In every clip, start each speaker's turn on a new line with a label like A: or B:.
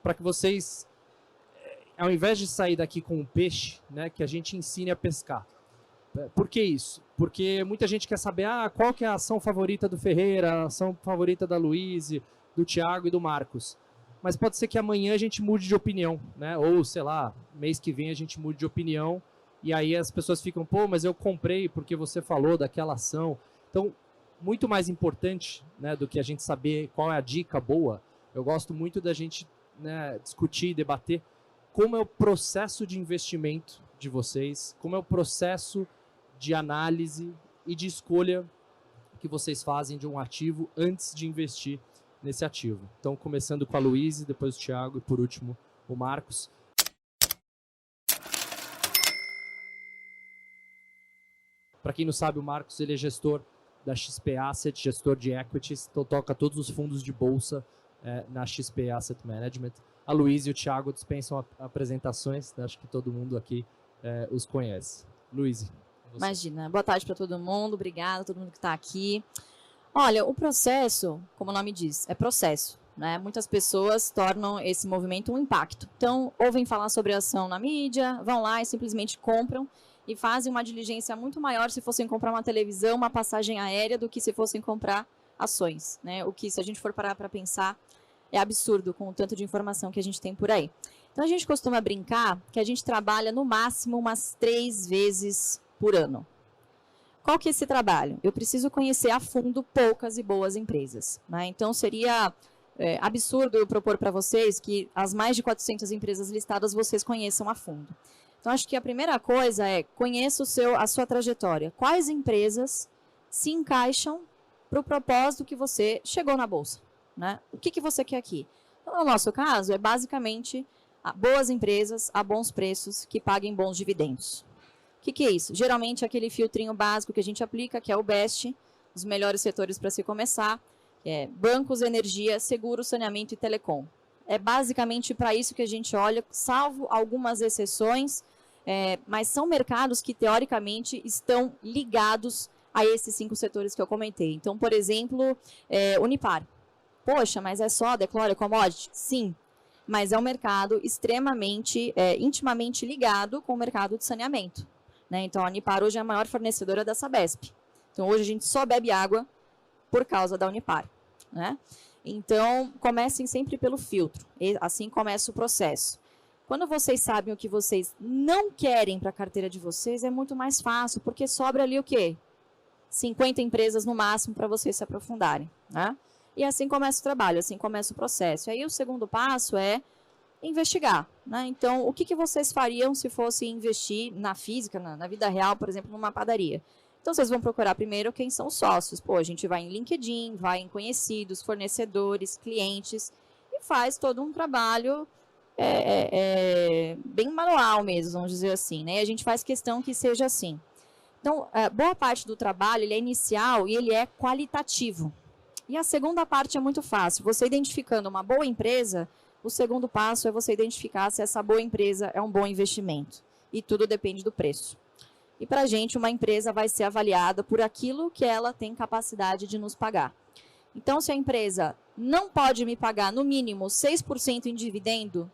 A: para que vocês, ao invés de sair daqui com um peixe, né, que a gente ensine a pescar. Por que isso? Porque muita gente quer saber qual que é a ação favorita do Ferreira, a ação favorita da Luíse, do Thiago e do Marcos. Mas pode ser que amanhã a gente mude de opinião, né? Ou, sei lá, mês que vem a gente mude de opinião e aí as pessoas ficam, pô, mas eu comprei porque você falou daquela ação. Então, muito mais importante, né, do que a gente saber qual é a dica boa, eu gosto muito da gente, né, discutir e debater como é o processo de investimento de vocês, como é o processo de análise e de escolha que vocês fazem de um ativo antes de investir nesse ativo. Então, começando com a Luíse, depois o Thiago e, por último, o Marcos. Para quem não sabe, o Marcos ele é gestor da XP Asset, gestor de equities, então toca todos os fundos de bolsa na XP Asset Management. A Luíse e o Thiago dispensam apresentações, acho que todo mundo aqui os conhece. Luíse.
B: Imagina. Boa tarde para todo mundo, obrigada a todo mundo que está aqui. Olha, o processo, como o nome diz, é processo, né? Muitas pessoas tornam esse movimento um impacto. Então, ouvem falar sobre a ação na mídia, vão lá e simplesmente compram e fazem uma diligência muito maior se fossem comprar uma televisão, uma passagem aérea, do que se fossem comprar ações, né? O que, se a gente for parar para pensar, é absurdo com o tanto de informação que a gente tem por aí. Então, a gente costuma brincar que a gente trabalha no máximo umas 3 vezes por ano. Qual que é esse trabalho? Eu preciso conhecer a fundo poucas e boas empresas, né? Então, seria absurdo eu propor para vocês que as mais de 400 empresas listadas vocês conheçam a fundo. Então, acho que a primeira coisa é conheça a sua trajetória. Quais empresas se encaixam para o propósito que você chegou na Bolsa, né? O que você quer aqui? Então, no nosso caso, é basicamente boas empresas a bons preços que paguem bons dividendos. O que é isso? Geralmente é aquele filtrinho básico que a gente aplica, que é o BEST, os melhores setores para se começar, que é bancos, energia, seguro, saneamento e telecom. É basicamente para isso que a gente olha, salvo algumas exceções, mas são mercados que, teoricamente, estão ligados a esses 5 setores que eu comentei. Então, por exemplo, Unipar. Poxa, mas é só Declare Commodity? Sim, mas é um mercado extremamente, intimamente ligado com o mercado de saneamento. Né? Então, a Unipar hoje é a maior fornecedora da Sabesp. Então, hoje a gente só bebe água por causa da Unipar. Né? Então, comecem sempre pelo filtro. E assim começa o processo. Quando vocês sabem o que vocês não querem para a carteira de vocês, é muito mais fácil, porque sobra ali o quê? 50 empresas no máximo para vocês se aprofundarem. Né? E assim começa o trabalho, assim começa o processo. Aí o segundo passo é investigar, né? Então, o que vocês fariam se fossem investir na física, na vida real, por exemplo, numa padaria? Então, vocês vão procurar primeiro quem são os sócios. Pô, a gente vai em LinkedIn, vai em conhecidos, fornecedores, clientes, e faz todo um trabalho bem manual mesmo, vamos dizer assim, né? E a gente faz questão que seja assim. Então, boa parte do trabalho ele é inicial e ele é qualitativo. E a segunda parte é muito fácil. Você identificando uma boa empresa, o segundo passo é você identificar se essa boa empresa é um bom investimento. E tudo depende do preço. E para a gente, uma empresa vai ser avaliada por aquilo que ela tem capacidade de nos pagar. Então, se a empresa não pode me pagar, no mínimo, 6% em dividendo,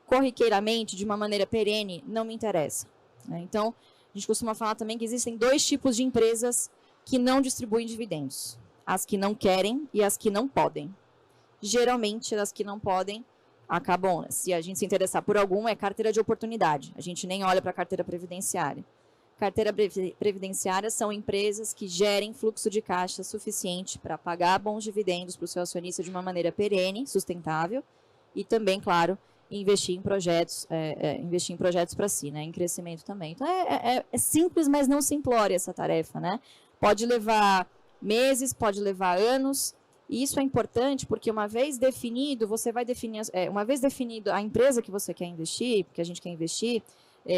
B: corriqueiramente, de uma maneira perene, não me interessa. Né? Então, a gente costuma falar também que existem 2 tipos de empresas que não distribuem dividendos. As que não querem e as que não podem. Geralmente, as que não podem acabam, se a gente se interessar por algum, é carteira de oportunidade. A gente nem olha para a carteira previdenciária. Carteira previdenciária são empresas que gerem fluxo de caixa suficiente para pagar bons dividendos para o seu acionista de uma maneira perene, sustentável, e também, claro, investir em projetos para si, né, em crescimento também. Então, é simples, mas não simplória essa tarefa, né? Pode levar meses, pode levar anos, e isso é importante porque uma vez definido, você vai definir, uma vez definido a empresa que você quer investir, que a gente quer investir,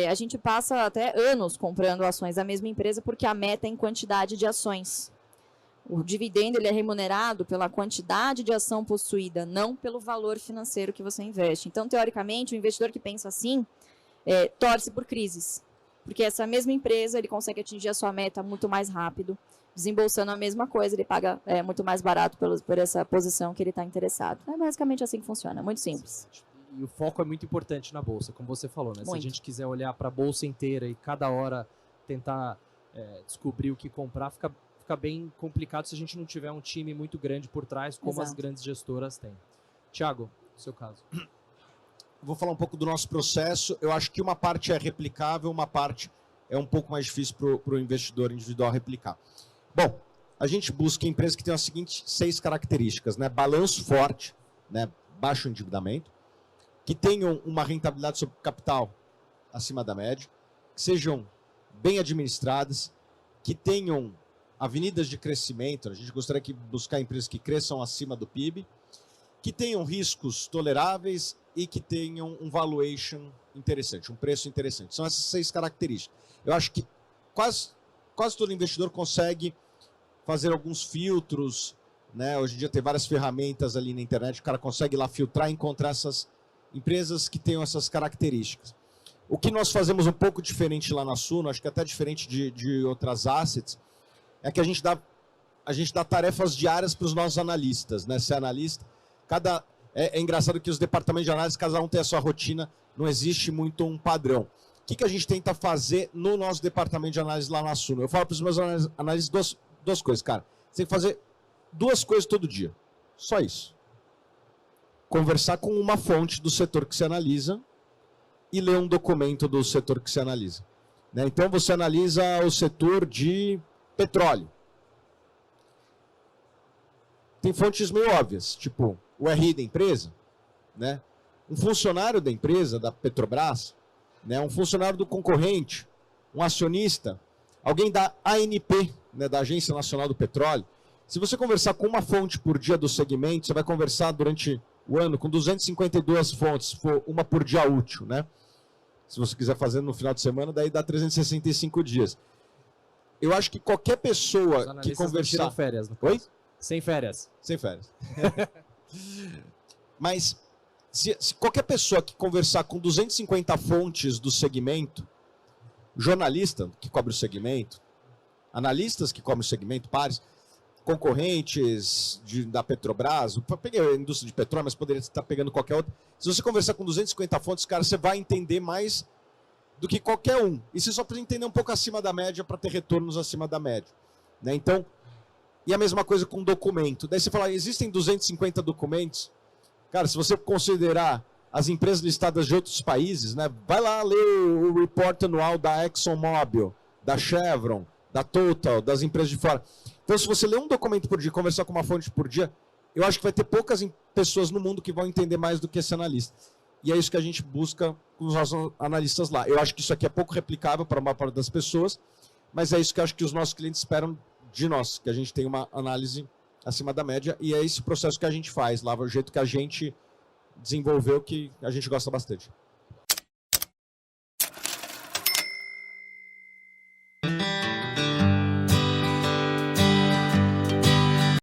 B: a gente passa até anos comprando ações da mesma empresa porque a meta é em quantidade de ações. O dividendo ele é remunerado pela quantidade de ação possuída, não pelo valor financeiro que você investe. Então, teoricamente, o investidor que pensa assim, torce por crises. Porque essa mesma empresa ele consegue atingir a sua meta muito mais rápido desembolsando a mesma coisa, ele paga muito mais barato por essa posição que ele está interessado. É basicamente assim que funciona, muito simples.
A: E o foco é muito importante na bolsa, como você falou, né? Se a
B: Muito.
A: gente quiser olhar para a bolsa inteira e cada hora tentar descobrir o que comprar, fica bem complicado se a gente não tiver um time muito grande por trás, como as
B: Exato.
A: grandes gestoras têm. Tiago, no seu caso.
C: Vou falar um pouco do nosso processo. Eu acho que uma parte é replicável, uma parte é um pouco mais difícil para o investidor individual replicar. Bom, a gente busca empresas que tenham as seguintes 6 características, né? Balanço forte, né? Baixo endividamento, que tenham uma rentabilidade sobre capital acima da média, que sejam bem administradas, que tenham avenidas de crescimento. A gente gostaria de buscar empresas que cresçam acima do PIB, que tenham riscos toleráveis e que tenham um valuation interessante, um preço interessante. São essas 6 características. Eu acho que quase todo investidor consegue fazer alguns filtros, né? Hoje em dia tem várias ferramentas ali na internet, o cara consegue lá filtrar e encontrar essas empresas que tenham essas características. O que nós fazemos um pouco diferente lá na Suno, acho que até diferente de outras assets, é que a gente dá tarefas diárias para os nossos analistas, né? Ser analista, é engraçado que os departamentos de análise, cada um tem a sua rotina, não existe muito um padrão. O que a gente tenta fazer no nosso departamento de análise lá na Suno? Eu falo para os meus analistas duas coisas, cara. Você tem que fazer 2 coisas todo dia. Só isso. Conversar com uma fonte do setor que você analisa e ler um documento do setor que você analisa. Né? Então você analisa o setor de petróleo. Tem fontes meio óbvias, tipo o RI da empresa, né? Um funcionário da empresa, da Petrobras, né? Um funcionário do concorrente, um acionista, alguém da ANP, né? Da Agência Nacional do Petróleo. Se você conversar com uma fonte por dia do segmento, você vai conversar durante o ano com 252 fontes, se for uma por dia útil, né? Se você quiser fazer no final de semana, daí dá 365 dias. Eu acho que qualquer pessoa que conversar...
A: tiram férias, no caso.
C: Oi?
A: Sem férias.
C: Sem férias. Mas se qualquer pessoa que conversar com 250 fontes do segmento, jornalista que cobre o segmento, analistas que cobrem o segmento, pares, concorrentes da Petrobras, eu peguei a indústria de petróleo, mas poderia estar pegando qualquer outra. Se você conversar com 250 fontes, cara, você vai entender mais do que qualquer um. E você só precisa entender um pouco acima da média para ter retornos acima da média. Né? Então, e a mesma coisa com documento. Daí você fala, existem 250 documentos. Cara, se você considerar as empresas listadas de outros países, né, vai lá ler o report anual da ExxonMobil, da Chevron, da Total, das empresas de fora. Então, se você ler um documento por dia, conversar com uma fonte por dia, eu acho que vai ter poucas pessoas no mundo que vão entender mais do que esse analista. E é isso que a gente busca com os nossos analistas lá. Eu acho que isso aqui é pouco replicável para a maior parte das pessoas, mas é isso que eu acho que os nossos clientes esperam de nós, que a gente tenha uma análise acima da média, e é esse processo que a gente faz lá, o jeito que a gente desenvolveu, que a gente gosta bastante.